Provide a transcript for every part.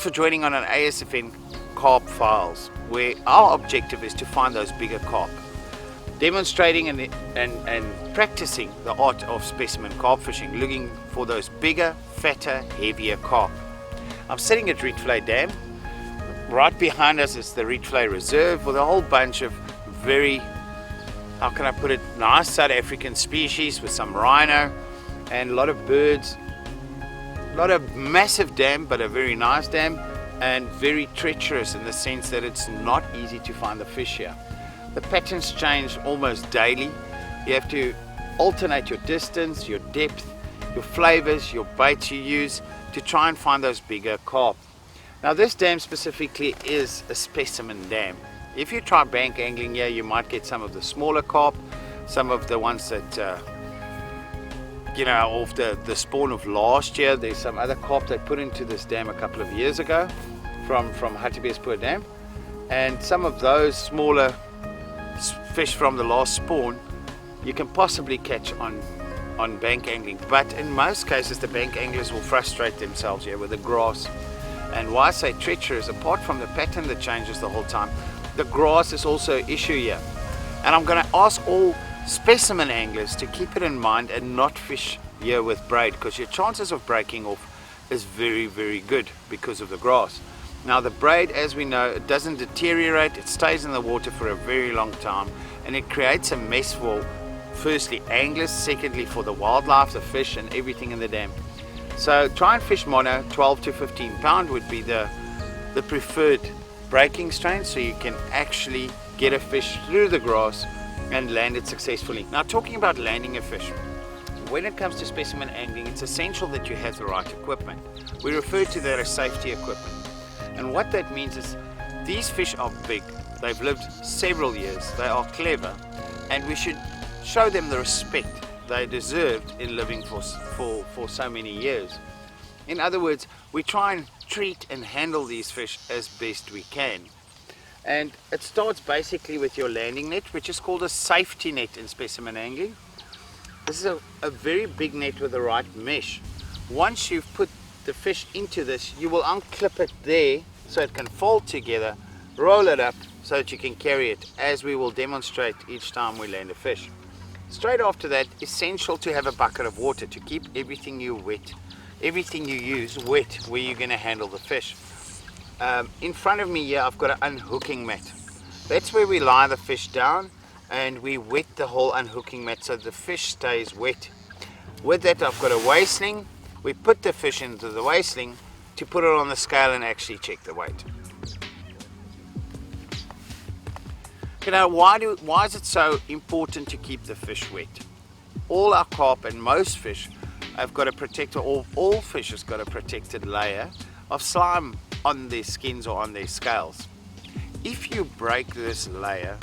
Thanks for joining on an ASFN Carp Files, where our objective is to find those bigger carp, demonstrating and practicing the art of specimen carp fishing, looking for those bigger, fatter, heavier carp. I'm sitting at Rietvlei Dam. Right behind us is the Rietvlei Reserve with a whole bunch of very, how can I put it, nice South African species with some rhino and a lot of birds. Not a massive dam, but a very nice dam, and very treacherous in the sense that it's not easy to find the fish here. The patterns change almost daily. You have to alternate your distance, your depth, your flavors, your baits you use to try and find those bigger carp. Now this dam specifically is a specimen dam. If you try bank angling here, you might get some of the smaller carp, some of the ones that off the spawn of last year. There's some other carp they put into this dam a couple of years ago from Hartbeespoort Dam, and some of those smaller fish from the last spawn you can possibly catch on bank angling, but in most cases the bank anglers will frustrate themselves here with the grass. And why I say treacherous, apart from the pattern that changes the whole time, the grass is also an issue here. And I'm going to ask all specimen anglers to keep it in mind and not fish here with braid, because your chances of breaking off is very, very good because of the grass. Now the braid, as we know, it doesn't deteriorate, it stays in the water for a very long time, and it creates a mess for, firstly, anglers, secondly for the wildlife, the fish and everything in the dam. So try and fish mono. 12 to 15 pound would be the preferred breaking strain, so you can actually get a fish through the grass and land it successfully. Now talking about landing a fish, when it comes to specimen angling, it's essential that you have the right equipment. We refer to that as safety equipment. And what that means is these fish are big, they've lived several years, they are clever, and we should show them the respect they deserved in living for so many years. In other words, we try and treat and handle these fish as best we can. And it starts basically with your landing net, which is called a safety net in specimen angling. This is a very big net with the right mesh. Once you've put the fish into this, you will unclip it there so it can fold together, roll it up so that you can carry it, as we will demonstrate each time we land a fish. Straight after that, essential to have a bucket of water to keep everything you use wet where you're going to handle the fish. In front of me here I've got an unhooking mat. That's where we lie the fish down and we wet the whole unhooking mat so the fish stays wet. With that I've got a weigh sling. We put the fish into the weigh sling to put it on the scale and actually check the weight. Why is it so important to keep the fish wet? All our carp and most fish have got a protector, all fish has got a protected layer of slime on their skins or on their scales. If you break this layer,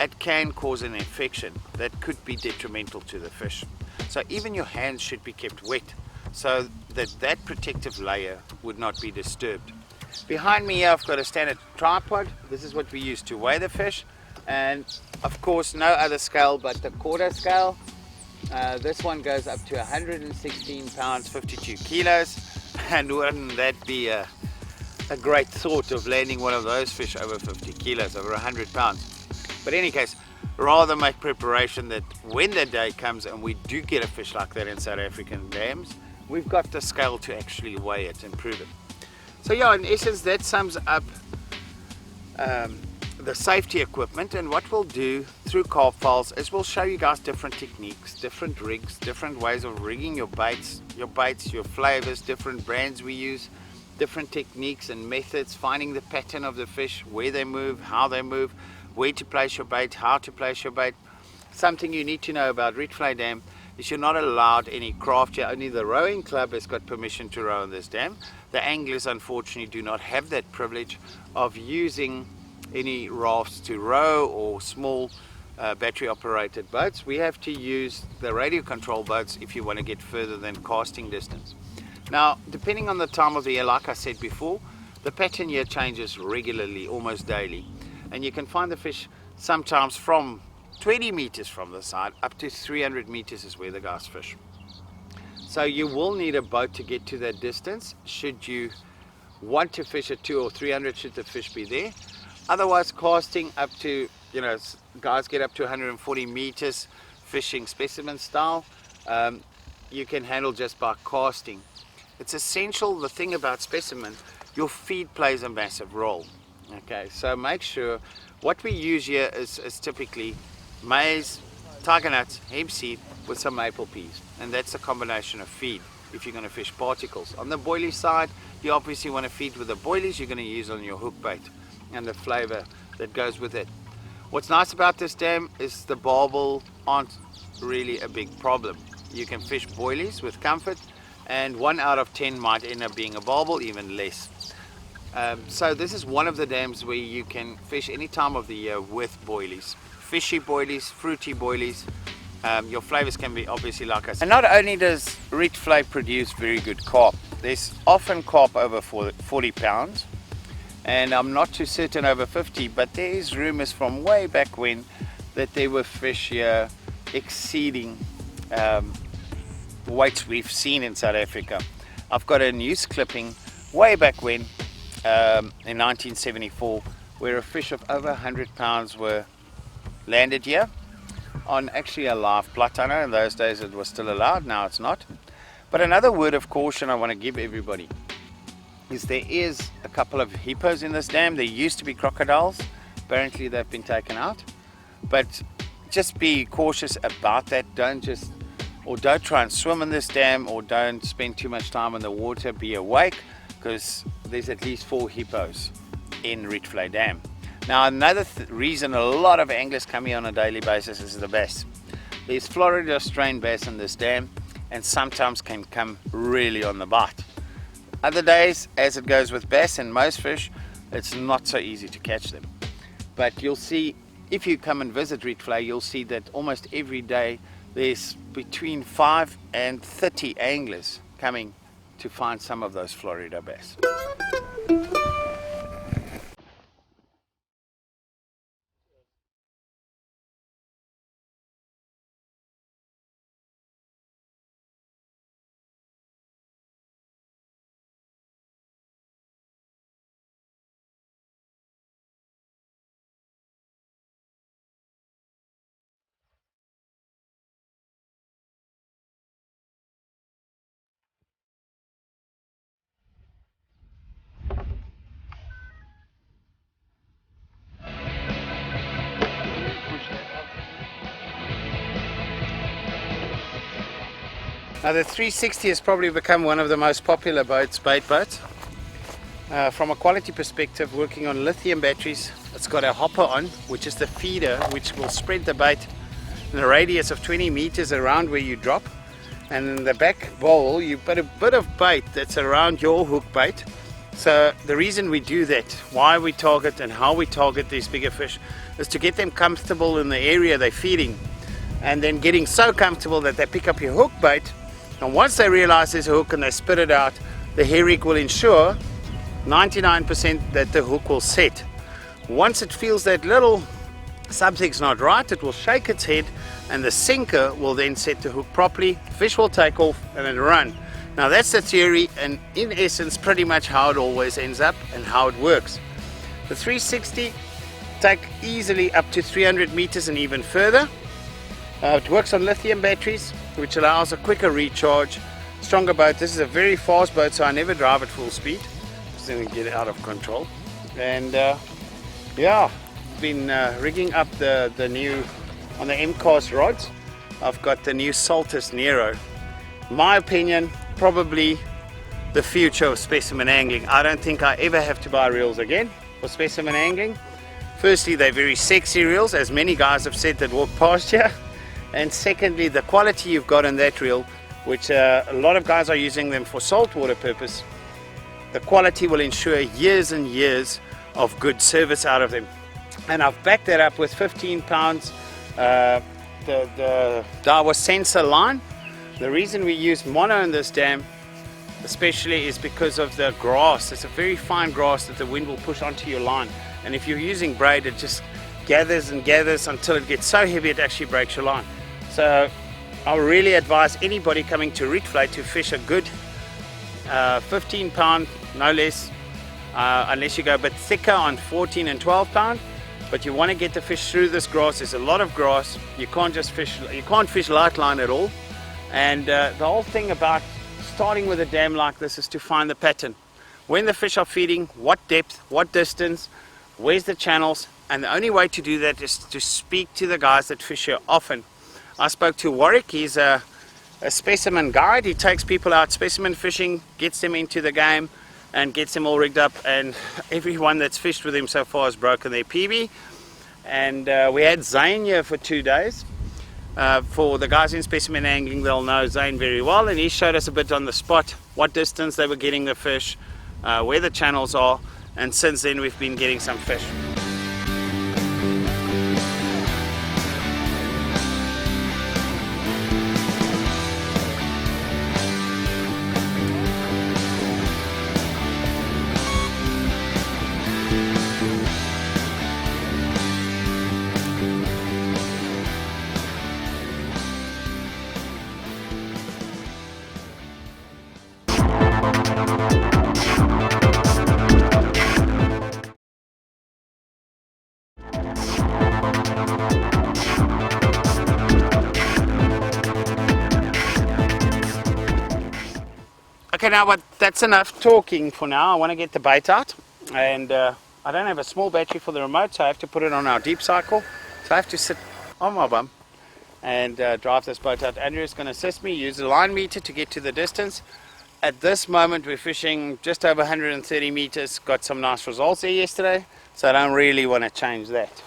it can cause an infection that could be detrimental to the fish. So even your hands should be kept wet so that protective layer would not be disturbed. Behind me here I've got a standard tripod. This is what we use to weigh the fish, and of course no other scale but the quarter scale. This one goes up to 116 pounds 52 kilos, and wouldn't that be a great thought of landing one of those fish over 50 kilos, over 100 pounds. But in any case, rather make preparation that when the day comes and we do get a fish like that in South African dams, we've got the scale to actually weigh it and prove it. So yeah, in essence that sums up the safety equipment. And what we'll do through Carp Files is we'll show you guys different techniques, different rigs, different ways of rigging your baits, your flavors, different brands we use, different techniques and methods, finding the pattern of the fish, where they move, how they move, where to place your bait, how to place your bait. Something you need to know about Rietvlei Dam is you're not allowed any craft here. Only the rowing club has got permission to row in this dam. The anglers unfortunately do not have that privilege of using any rafts to row or small battery operated boats. We have to use the radio control boats if you want to get further than casting distance. Now depending on the time of the year, like I said before, the pattern here changes regularly, almost daily, and you can find the fish sometimes from 20 meters from the side up to 300 meters is where the guys fish. So you will need a boat to get to that distance should you want to fish at 200 or 300 should the fish be there. Otherwise, casting up to, you know, guys get up to 140 meters fishing specimen style. You can handle just by casting. It's essential, the thing about specimen, your feed plays a massive role. Okay, so make sure what we use here is typically maize, tiger nuts, hemp seed with some maple peas, and that's a combination of feed if you're going to fish particles. On the boilie side, you obviously want to feed with the boilies you're going to use on your hook bait and the flavor that goes with it. What's nice about this dam is the barbel aren't really a big problem. You can fish boilies with comfort, and 1 out of 10 might end up being a barbel, even less. So this is one of the dams where you can fish any time of the year with boilies. Fishy boilies, fruity boilies. Your flavors can be obviously like I said. And not only does Rietvlei produce very good carp, there's often carp over 40 pounds. And I'm not too certain over 50, but there is rumors from way back when that there were fish here exceeding weights we've seen in South Africa. I've got a news clipping way back when, in 1974, where a fish of over 100 pounds were landed here on actually a live blood. I know in those days it was still allowed, now it's not. But another word of caution I want to give everybody is there is a couple of hippos in this dam. There used to be crocodiles, apparently they've been taken out, but just be cautious about that. Don't try and swim in this dam, or don't spend too much time in the water. Be awake, because there's at least 4 hippos in Rietvlei Dam. Now another reason a lot of anglers come here on a daily basis is the bass. There's Florida Australian bass in this dam, and sometimes can come really on the bite. Other days, as it goes with bass and most fish, it's not so easy to catch them. But you'll see, if you come and visit Rietvlei, you'll see that almost every day there's between 5 and 30 anglers coming to find some of those Florida bass. Now the 360 has probably become one of the most popular boats, bait boats. From a quality perspective, working on lithium batteries. It's got a hopper on, which is the feeder, which will spread the bait in a radius of 20 meters around where you drop. And in the back bowl, you put a bit of bait that's around your hook bait. So the reason we do that, why we target and how we target these bigger fish, is to get them comfortable in the area they're feeding, and then getting so comfortable that they pick up your hook bait. And once they realize there's a hook and they spit it out, the herring will ensure 99% that the hook will set. Once it feels that little something's not right, it will shake its head, and the sinker will then set the hook properly. Fish will take off and then run. Now that's the theory, and in essence pretty much how it always ends up and how it works. The 360 take easily up to 300 meters and even further. It works on lithium batteries, which allows a quicker recharge, stronger boat. This is a very fast boat, so I never drive at full speed, because then we get out of control. And yeah, been rigging up the new, on the M-cast rods, I've got the new Saltist Nero. My opinion, probably the future of specimen angling. I don't think I ever have to buy reels again for specimen angling. Firstly, they're very sexy reels, as many guys have said that walk past here. And secondly, the quality you've got in that reel, which a lot of guys are using them for saltwater purpose, the quality will ensure years and years of good service out of them. And I've backed that up with 15 pounds the DAIWA sensor line. The reason we use mono in this dam especially is because of the grass. It's a very fine grass that the wind will push onto your line, and if you're using braid, it just gathers and gathers until it gets so heavy it actually breaks your line. So I really advise anybody coming to Rietvlei to fish a good 15 pound, no less, unless you go a bit thicker on 14 and 12 pound. But you want to get the fish through this grass. There's a lot of grass. You can't fish light line at all. And the whole thing about starting with a dam like this is to find the pattern. When the fish are feeding, what depth, what distance, where's the channels, and the only way to do that is to speak to the guys that fish here often. I spoke to Warwick. He's a specimen guide. He takes people out specimen fishing, gets them into the game, and gets them all rigged up, and everyone that's fished with him so far has broken their PB. And we had Zane here for 2 days. For the guys in specimen angling, they'll know Zane very well, and he showed us a bit on the spot what distance they were getting the fish, where the channels are, and since then we've been getting some fish. Okay, now that's enough talking for now. I want to get the bait out, and I don't have a small battery for the remote, so I have to put it on our deep cycle. So I have to sit on my bum and drive this boat out. Andrew's going to assist me, use the line meter to get to the distance. At this moment we're fishing just over 130 meters, got some nice results there yesterday, so I don't really want to change that.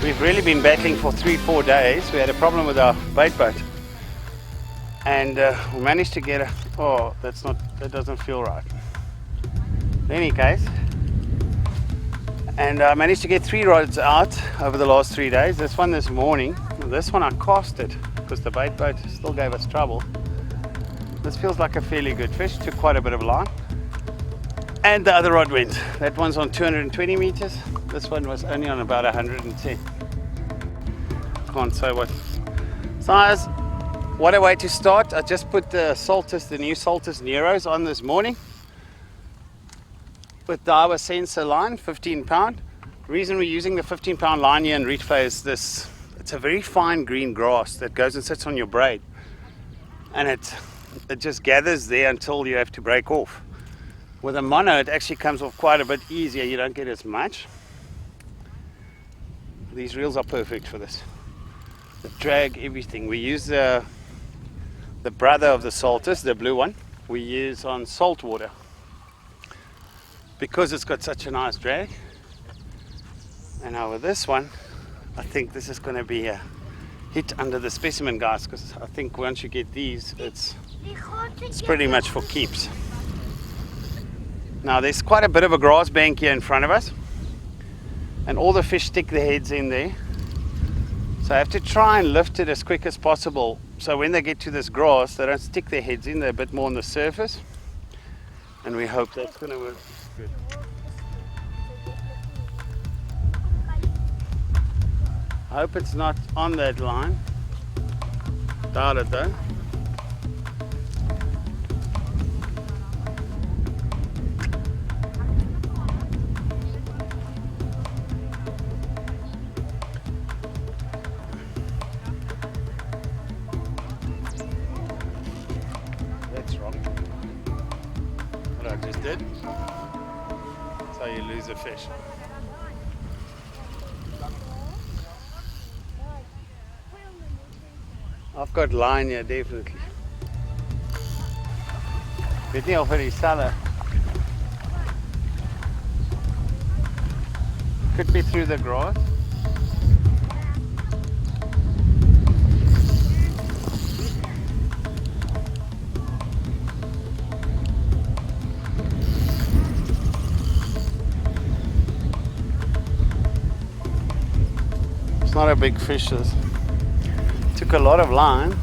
We've really been battling for 3-4 days. We had a problem with our bait boat, and we managed to get a, oh, that doesn't feel right. In any case, and I managed to get 3 rods out over the last 3 days. This one this morning, this one I casted because the bait boat still gave us trouble. This feels like a fairly good fish, took quite a bit of line. And the other rod went. That one's on 220 meters. This one was only on about 110. Can't say what size. What a way to start. I just put the Saltist, the new Saltist Neros on this morning with DAIWA sensor line, 15 pound. The reason we're using the 15 pound line here in Rietvlei is this. It's a very fine green grass that goes and sits on your braid, and it just gathers there until you have to break off. With a mono, it actually comes off quite a bit easier. You don't get as much. These reels are perfect for this. The drag, everything. We use the brother of the Saltist, the blue one. We use on salt water because it's got such a nice drag. And now with this one, I think this is going to be a hit under the specimen, guys, because I think once you get these, it's pretty much for keeps. Now there's quite a bit of a grass bank here in front of us, and all the fish stick their heads in there. So I have to try and lift it as quick as possible, so when they get to this grass, they don't stick their heads in, they're a bit more on the surface. And we hope that's going to work good. I hope it's not on that line. Doubt it though. That's wrong. What I just did. That's how you lose a fish. I've got line here, definitely. Weet nie of vir dieselfde Could be through the grass. It's not a big fish. This took a lot of line.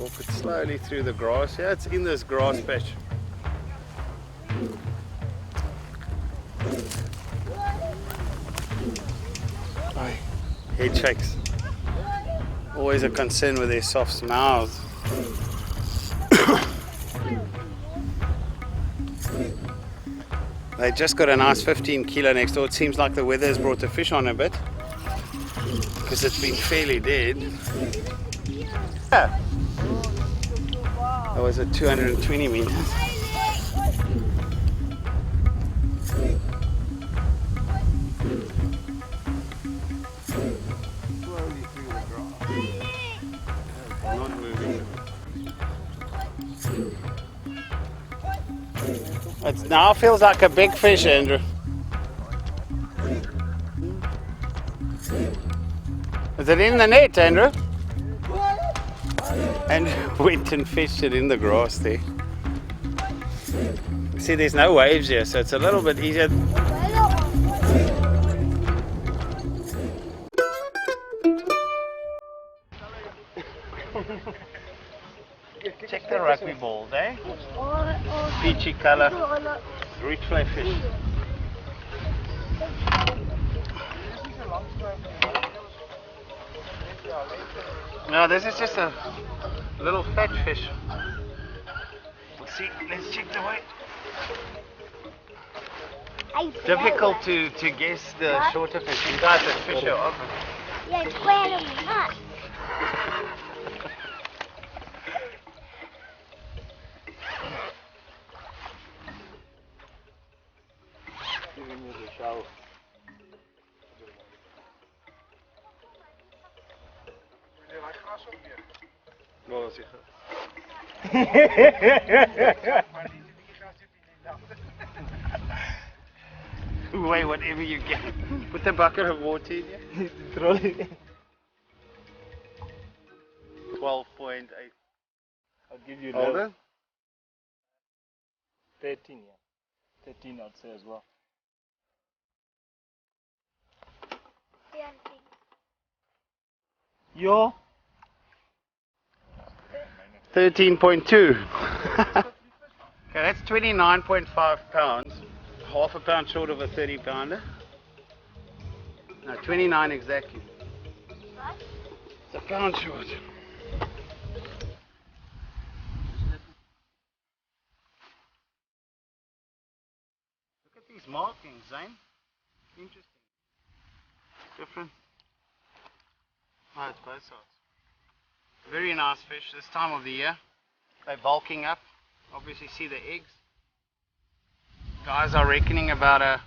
Walk it slowly through the grass. Yeah, it's in this grass patch. Oh, head shakes. Always a concern with their soft mouths. They just got a nice 15 kilo next door. It seems like the weather has brought the fish on a bit because it's been fairly dead. Yeah. That was at 220 meters. Slowly through the grass. Not moving. It now feels like a big fish, Andrew. Is it in the net, Andrew? And went and fished it in the grass there. See, there's no waves here, so it's a little bit easier. Check the rugby balls, eh? Peachy color, Rietvlei fish. No, this is just a little fat fish. We'll see. Let's check the weight. Difficult to guess the shorter fish. You guys that fish are often. Yeah, it's quite a lot. Wait, whatever you get. Put a bucket of water in here. 12.8. I'll give you Older? 13, yeah. 13 I'd say as well. Yo. 13.2. Okay, that's 29.5 pounds. Half a pound short of a 30 pounder. No, 29 exactly. It's a pound short. Look at these markings, Zane. Interesting. Different. Oh, it's both sides. Very nice fish this time of the year. They're bulking up. Obviously see the eggs. Guys are reckoning about a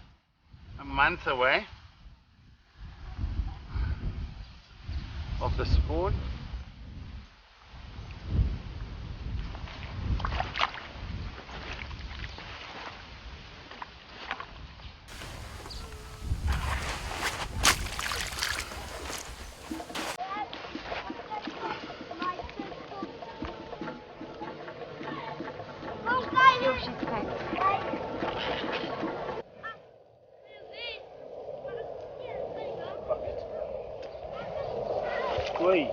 month away of the spawn. Oi.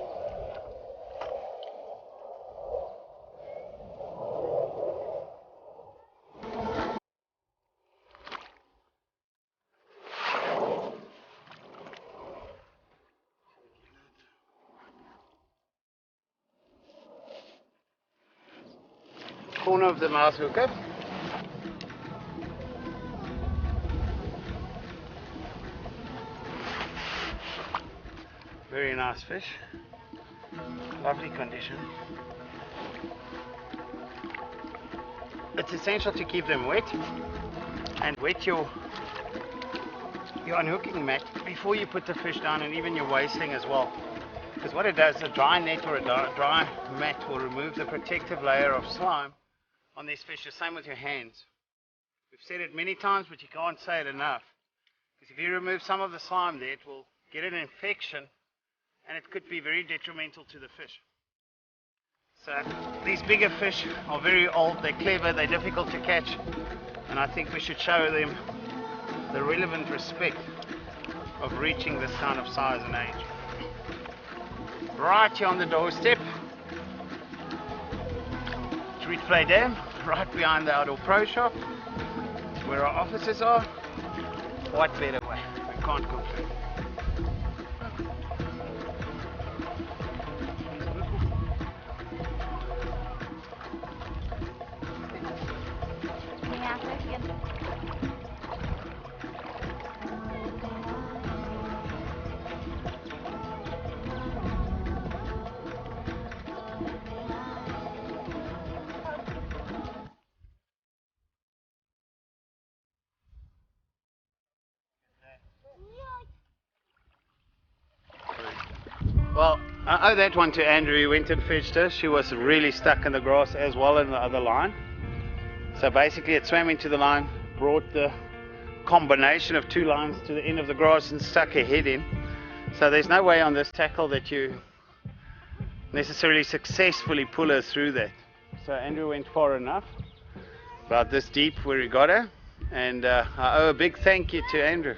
Corner of the mouth hookup. Very nice fish. Lovely condition. it's essential to keep them wet and wet your unhooking mat before you put the fish down, and even your wasting as well. Because what it does, a dry net or a dry mat will remove the protective layer of slime on these fish, the same with your hands. We've said it many times, but you can't say it enough. Because if you remove some of the slime there, it will get an infection, and it could be very detrimental to the fish. So these bigger fish are very old, they're clever, they're difficult to catch, and I think we should show them the relevant respect of reaching this kind of size and age. Right here on the doorstep, it's Rietvlei Dam, right behind the Outdoor Pro Shop, where our offices are. What better way? We can't complain. Well, I owe that one to Andrew. He went and fished her. She was really stuck in the grass as well in the other line. So basically it swam into the line, brought the combination of two lines to the end of the grass and stuck her head in. So there's no way on this tackle that you necessarily successfully pull her through that. So Andrew went far enough, about this deep where he got her, and I owe a big thank you to Andrew.